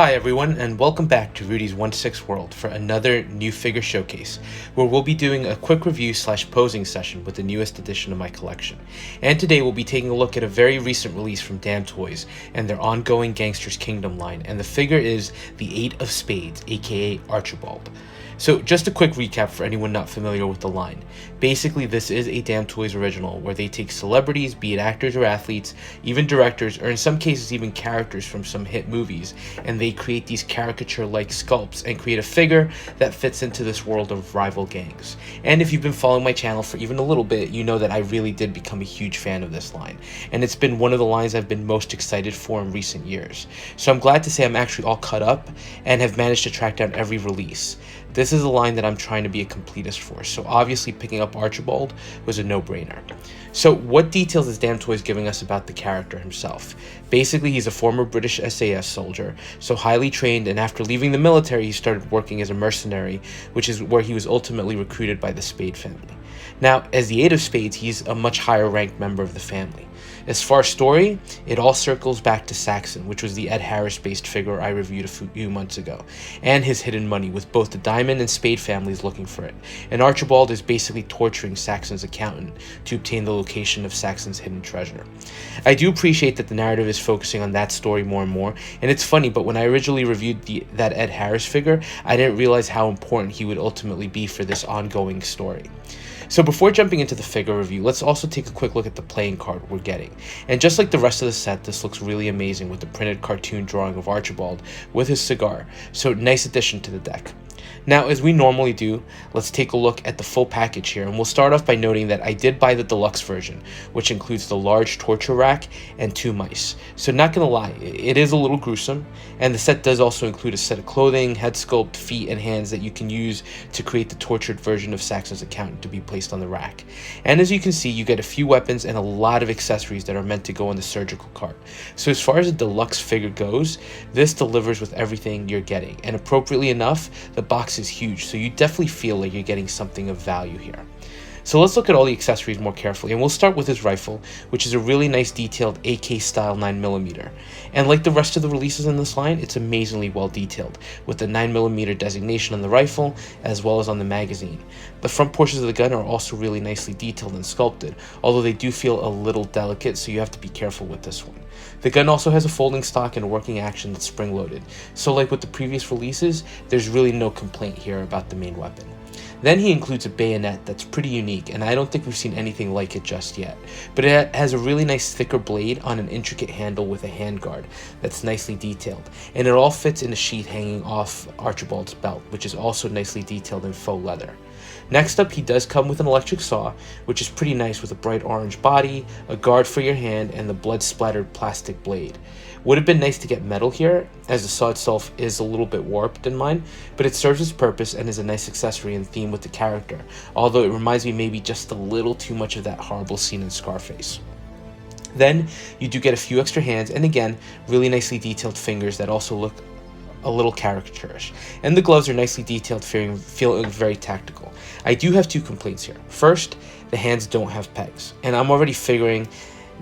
Hi everyone, and welcome back to Rudy's 1/6 World for another new figure showcase, where we'll be doing a quick review / posing session with the newest edition of my collection. And today we'll be taking a look at a very recent release from Damtoys and their ongoing Gangster's Kingdom line, and the figure is the 8 of Spades, aka Archibald. So just a quick recap for anyone not familiar with the line. Basically, this is a Damtoys original where they take celebrities, be it actors or athletes, even directors, or in some cases even characters from some hit movies, and they create these caricature-like sculpts and create a figure that fits into this world of rival gangs. And if you've been following my channel for even a little bit, you know that I really did become a huge fan of this line, and it's been one of the lines I've been most excited for in recent years. So I'm glad to say I'm actually all caught up and have managed to track down every release. This is a line that I'm trying to be a completist for, so obviously picking up Archibald was a no-brainer. So what details is Damtoys giving us about the character himself? Basically, he's a former British SAS soldier, so highly trained, and after leaving the military he started working as a mercenary, which is where he was ultimately recruited by the Spade family. Now, as the 8 of Spades, he's a much higher ranked member of the family. As far as story, it all circles back to Saxon, which was the Ed Harris based figure I reviewed a few months ago, and his hidden money, with both the Diamond and Spade families looking for it. And Archibald is basically torturing Saxon's accountant to obtain the location of Saxon's hidden treasure. I do appreciate that the narrative is focusing on that story more and more, and it's funny, but when I originally reviewed that Ed Harris figure, I didn't realize how important he would ultimately be for this ongoing story. So before jumping into the figure review, let's also take a quick look at the playing card we're getting. And just like the rest of the set, this looks really amazing with the printed cartoon drawing of Archibald with his cigar, so nice addition to the deck. Now, as we normally do, let's take a look at the full package here, and we'll start off by noting that I did buy the deluxe version, which includes the large torture rack and 2 mice. So not gonna lie, it is a little gruesome, and the set does also include a set of clothing, head sculpt, feet, and hands that you can use to create the tortured version of Saxon's accountant to be placed on the rack. And as you can see, you get a few weapons and a lot of accessories that are meant to go on the surgical cart. So as far as a deluxe figure goes, this delivers with everything you're getting, and appropriately enough, the box is huge, so you definitely feel like you're getting something of value here. So let's look at all the accessories more carefully, and we'll start with his rifle, which is a really nice detailed AK style 9mm. And like the rest of the releases in this line, it's amazingly well detailed, with the 9mm designation on the rifle as well as on the magazine. The front portions of the gun are also really nicely detailed and sculpted, although they do feel a little delicate, so you have to be careful with this one. The gun also has a folding stock and a working action that's spring-loaded, so like with the previous releases, there's really no complaint here about the main weapon. Then he includes a bayonet that's pretty unique, and I don't think we've seen anything like it just yet. But it has a really nice thicker blade on an intricate handle with a handguard that's nicely detailed, and it all fits in a sheath hanging off Archibald's belt, which is also nicely detailed in faux leather. Next up, he does come with an electric saw, which is pretty nice with a bright orange body, a guard for your hand, and the blood-splattered plastic blade. Would have been nice to get metal here, as the saw itself is a little bit warped in mine, but it serves its purpose and is a nice accessory and theme with the character, although it reminds me maybe just a little too much of that horrible scene in Scarface. Then, you do get a few extra hands, and again, really nicely detailed fingers that also look a little caricaturish, and the gloves are nicely detailed, feeling very tactical. I do have 2 complaints here. First, the hands don't have pegs, and I'm already figuring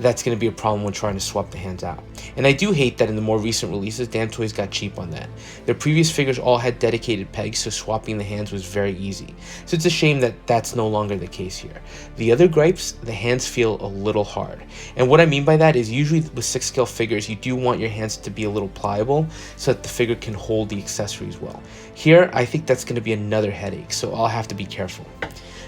that's going to be a problem when trying to swap the hands out. And I do hate that in the more recent releases, Damtoys got cheap on that. Their previous figures all had dedicated pegs, so swapping the hands was very easy. So it's a shame that that's no longer the case here. The other gripes, the hands feel a little hard. And what I mean by that is usually with 6-scale figures, you do want your hands to be a little pliable so that the figure can hold the accessories well. Here, I think that's going to be another headache, so I'll have to be careful.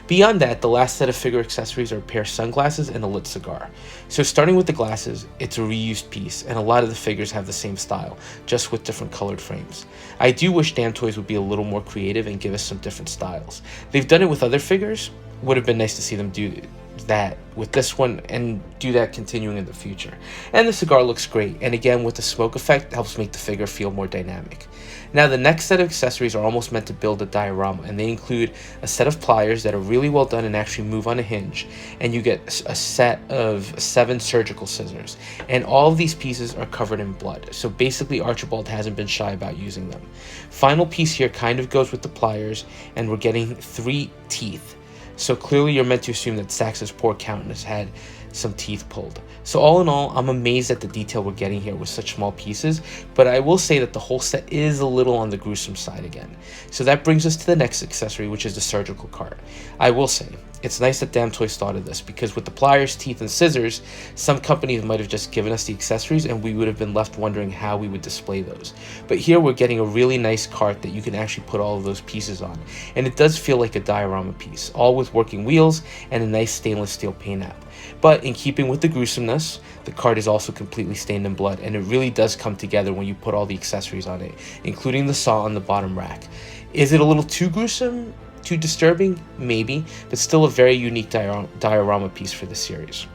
Beyond that, the last set of figure accessories are a pair of sunglasses and a lit cigar. So starting with the glasses, it's a reused piece, and a lot of the figures have the same style, just with different colored frames. I do wish Damtoys would be a little more creative and give us some different styles. They've done it with other figures, would have been nice to see them do that with this one and do that continuing in the future. And the cigar looks great, and again with the smoke effect helps make the figure feel more dynamic. Now the next set of accessories are almost meant to build a diorama, and they include a set of pliers that are really well done and actually move on a hinge, and you get a set of 7 surgical scissors, and all of these pieces are covered in blood, so basically Archibald hasn't been shy about using them. Final piece here kind of goes with the pliers, and we're getting 3 teeth. So clearly you're meant to assume that Saxon's poor accountant has had some teeth pulled. So all in all, I'm amazed at the detail we're getting here with such small pieces, but I will say that the whole set is a little on the gruesome side again. So that brings us to the next accessory, which is the surgical cart. I will say, it's nice that Damtoys thought of this, because with the pliers, teeth, and scissors, some companies might have just given us the accessories and we would have been left wondering how we would display those. But here we're getting a really nice cart that you can actually put all of those pieces on, and it does feel like a diorama piece, all with working wheels and a nice stainless steel paint app. But in keeping with the gruesomeness, the cart is also completely stained in blood, and it really does come together when you put all the accessories on it, including the saw on the bottom rack. Is it a little too gruesome? Too disturbing? Maybe, but still a very unique diorama piece for the series.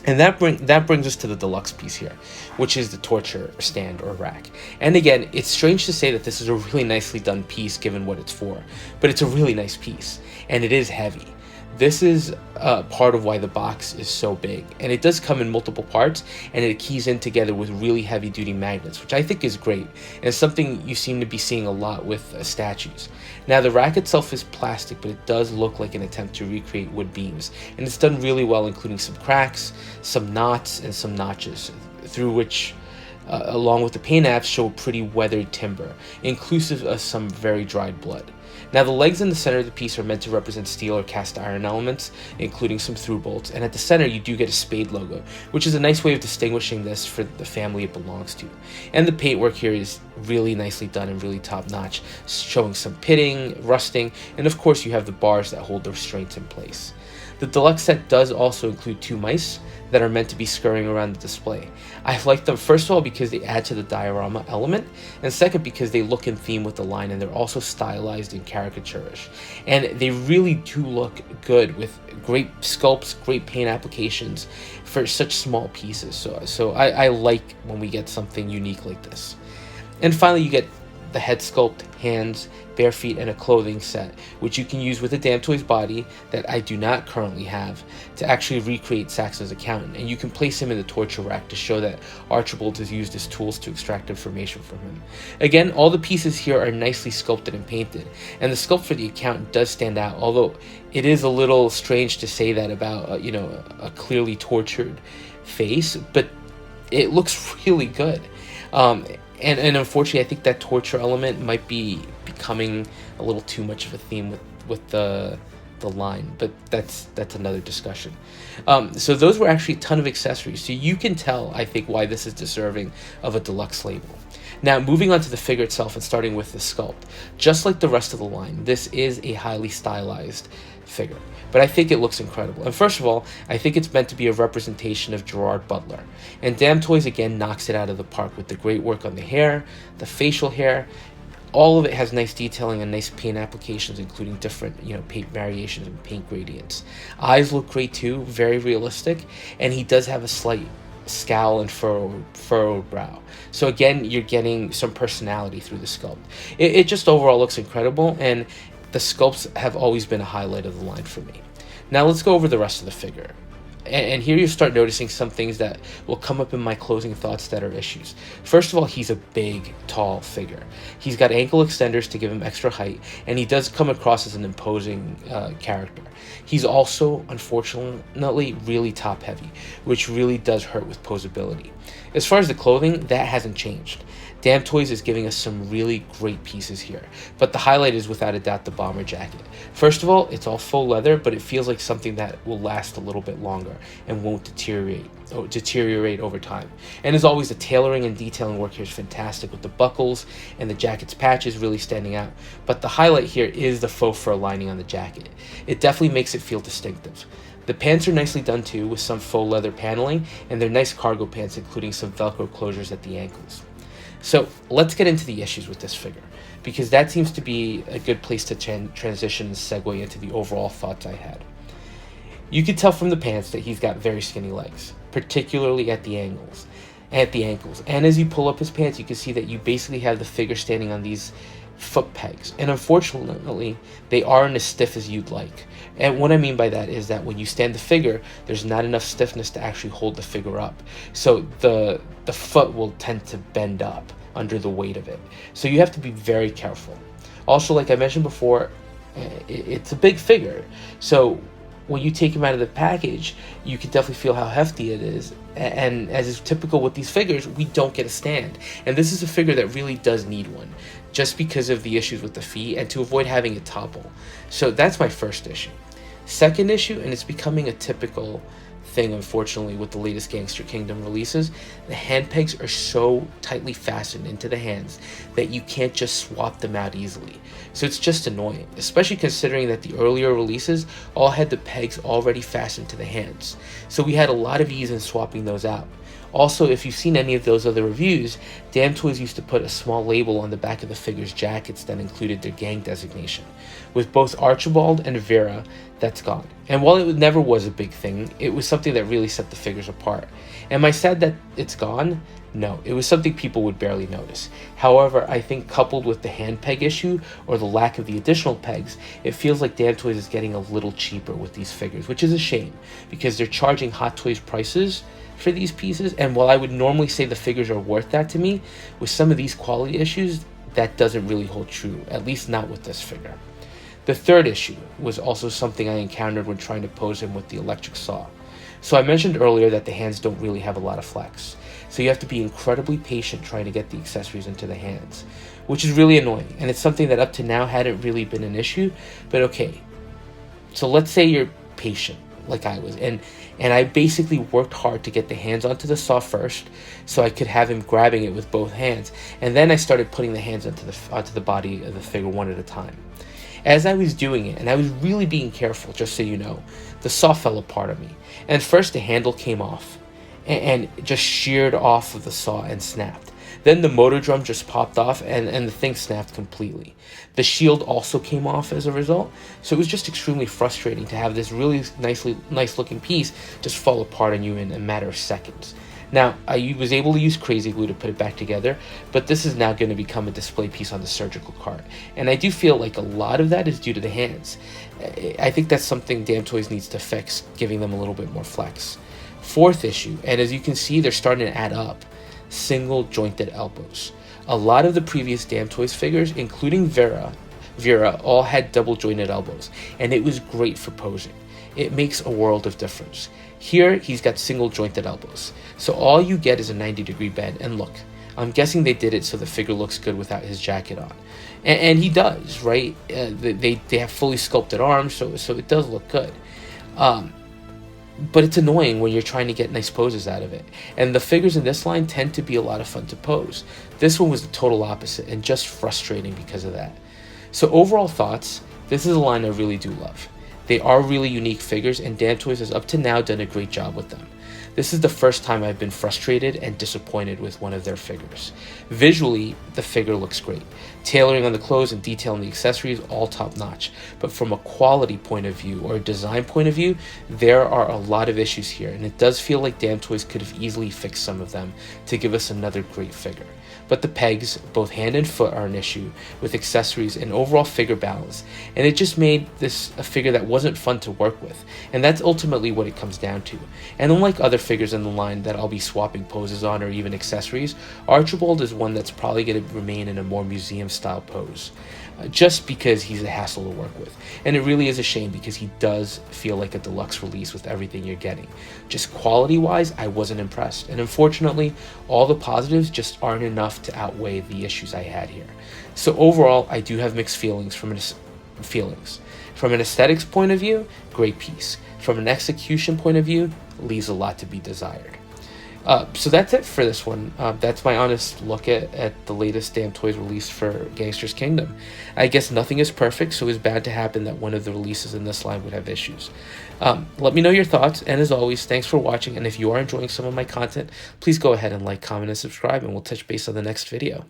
And that brings us to the deluxe piece here, which is the torture stand or rack. And again, it's strange to say that this is a really nicely done piece given what it's for, but it's a really nice piece, and it is heavy. This is part of why the box is so big, and it does come in multiple parts, and it keys in together with really heavy duty magnets, which I think is great, and it's something you seem to be seeing a lot with statues. Now the rack itself is plastic, but it does look like an attempt to recreate wood beams, and it's done really well, including some cracks, some knots, and some notches, through which along with the paint apps show pretty weathered timber, inclusive of some very dried blood. Now the legs in the center of the piece are meant to represent steel or cast iron elements, including some through bolts, and at the center you do get a Spade logo, which is a nice way of distinguishing this for the family it belongs to. And the paintwork here is really nicely done and really top notch, showing some pitting, rusting, and of course you have the bars that hold the restraints in place. The deluxe set does also include 2 mice that are meant to be scurrying around the display. I like them first of all because they add to the diorama element, and second because they look in theme with the line, and they're also stylized and caricaturish. And they really do look good with great sculpts, great paint applications for such small pieces. So I like when we get something unique like this. And finally you get the head sculpt, hands, bare feet, and a clothing set, which you can use with a Damtoys body that I do not currently have, to actually recreate Saxon's accountant, and you can place him in the torture rack to show that Archibald has used his tools to extract information from him. Again, all the pieces here are nicely sculpted and painted, and the sculpt for the accountant does stand out, although it is a little strange to say that about a clearly tortured face, but it looks really good. And unfortunately, I think that torture element might be becoming a little too much of a theme with the line, but that's another discussion. So those were actually a ton of accessories, so you can tell, I think, why this is deserving of a deluxe label. Now, moving on to the figure itself and starting with the sculpt. Just like the rest of the line, this is a highly stylized figure, but I think it looks incredible. And first of all, I think it's meant to be a representation of Gerard Butler, and Damtoys again knocks it out of the park with the great work on the hair, the facial hair. All of it has nice detailing and nice paint applications, including different paint variations and paint gradients. Eyes look great too, very realistic, and he does have a slight scowl and furrowed brow. So again, you're getting some personality through the sculpt. It just overall looks incredible, and the sculpts have always been a highlight of the line for me. Now let's go over the rest of the figure. And here you start noticing some things that will come up in my closing thoughts that are issues. First of all, he's a big, tall figure. He's got ankle extenders to give him extra height, and he does come across as an imposing character. He's also, unfortunately, really top heavy, which really does hurt with posability. As far as the clothing, that hasn't changed. Damtoys is giving us some really great pieces here, but the highlight is without a doubt the bomber jacket. First of all, it's all faux leather, but it feels like something that will last a little bit longer and won't deteriorate over time. And as always, the tailoring and detailing work here is fantastic, with the buckles and the jacket's patches really standing out. But the highlight here is the faux fur lining on the jacket. It definitely makes it feel distinctive. The pants are nicely done too, with some faux leather paneling, and they're nice cargo pants, including some Velcro closures at the ankles. So let's get into the issues with this figure, because that seems to be a good place to transition and segue into the overall thoughts I had. You can tell from the pants that he's got very skinny legs, particularly at the ankles. And as you pull up his pants, you can see that you basically have the figure standing on these foot pegs, and unfortunately they aren't as stiff as you'd like. And what I mean by that is that when you stand the figure, there's not enough stiffness to actually hold the figure up, so the foot will tend to bend up under the weight of it. So you have to be very careful. Also, like I mentioned before, it's a big figure, so when you take them out of the package, you can definitely feel how hefty it is. And as is typical with these figures, we don't get a stand. And this is a figure that really does need one, just because of the issues with the feet and to avoid having it topple. So that's my first issue. Second issue, and it's becoming a typical thing, unfortunately, with the latest Gangster Kingdom releases, the hand pegs are so tightly fastened into the hands that you can't just swap them out easily. So it's just annoying, especially considering that the earlier releases all had the pegs already fastened to the hands. So we had a lot of ease in swapping those out. Also, if you've seen any of those other reviews, Damtoys used to put a small label on the back of the figure's jackets that included their gang designation. With both Archibald and Vera, that's gone. And while it never was a big thing, it was something that really set the figures apart. Am I sad that it's gone? No, it was something people would barely notice. However, I think coupled with the hand peg issue or the lack of the additional pegs, it feels like Damtoys is getting a little cheaper with these figures, which is a shame because they're charging Hot Toys prices for these pieces, and while I would normally say the figures are worth that to me, with some of these quality issues, that doesn't really hold true, at least not with this figure. The third issue was also something I encountered when trying to pose him with the electric saw. So I mentioned earlier that the hands don't really have a lot of flex, so you have to be incredibly patient trying to get the accessories into the hands, which is really annoying, and it's something that up to now hadn't really been an issue, but okay. So let's say you're patient, like I was, and I basically worked hard to get the hands onto the saw first so I could have him grabbing it with both hands, and then I started putting the hands onto the body of the figure one at a time. As I was doing it, and I was really being careful, just so you know, the saw fell apart on me, and first the handle came off and just sheared off of the saw and snapped. Then the motor drum just popped off and the thing snapped completely. The shield also came off as a result, so it was just extremely frustrating to have this really nice looking piece just fall apart on you in a matter of seconds. Now, I was able to use crazy glue to put it back together, but this is now going to become a display piece on the surgical cart, and I do feel like a lot of that is due to the hands. I think that's something Damtoys needs to fix, giving them a little bit more flex. Fourth issue, and as you can see, they're starting to add up. Single jointed elbows. A lot of the previous Damtoys figures, including Vera, all had double jointed elbows, and it was great for posing. It makes a world of difference. Here, he's got single jointed elbows, so all you get is a 90-degree bend, and look, I'm guessing they did it so the figure looks good without his jacket on. And he does, right? They have fully sculpted arms, so it does look good. But it's annoying when you're trying to get nice poses out of it. And the figures in this line tend to be a lot of fun to pose. This one was the total opposite and just frustrating because of that. So overall thoughts, this is a line I really do love. They are really unique figures, and Damtoys has up to now done a great job with them. This is the first time I've been frustrated and disappointed with one of their figures. Visually, the figure looks great. Tailoring on the clothes and detail on the accessories, all top notch. But from a quality point of view or a design point of view, there are a lot of issues here, and it does feel like Damtoys could have easily fixed some of them to give us another great figure. But the pegs, both hand and foot, are an issue with accessories and overall figure balance, and it just made this a figure that wasn't fun to work with, and that's ultimately what it comes down to. And unlike other figures in the line that I'll be swapping poses on or even accessories, Archibald is one that's probably going to remain in a more museum style pose, just because he's a hassle to work with. And it really is a shame because he does feel like a deluxe release with everything you're getting. Just quality wise, I wasn't impressed, and unfortunately all the positives just aren't enough to outweigh the issues I had here. So overall, I do have mixed feelings. From an aesthetics point of view, great piece. From an execution point of view, leaves a lot to be desired. So that's it for this one. That's my honest look at the latest Damtoys release for Gangster's Kingdom. I guess nothing is perfect, so it's bound to happen that one of the releases in this line would have issues. Let me know your thoughts, and as always, thanks for watching, and if you are enjoying some of my content, please go ahead and like, comment, and subscribe, and we'll touch base on the next video.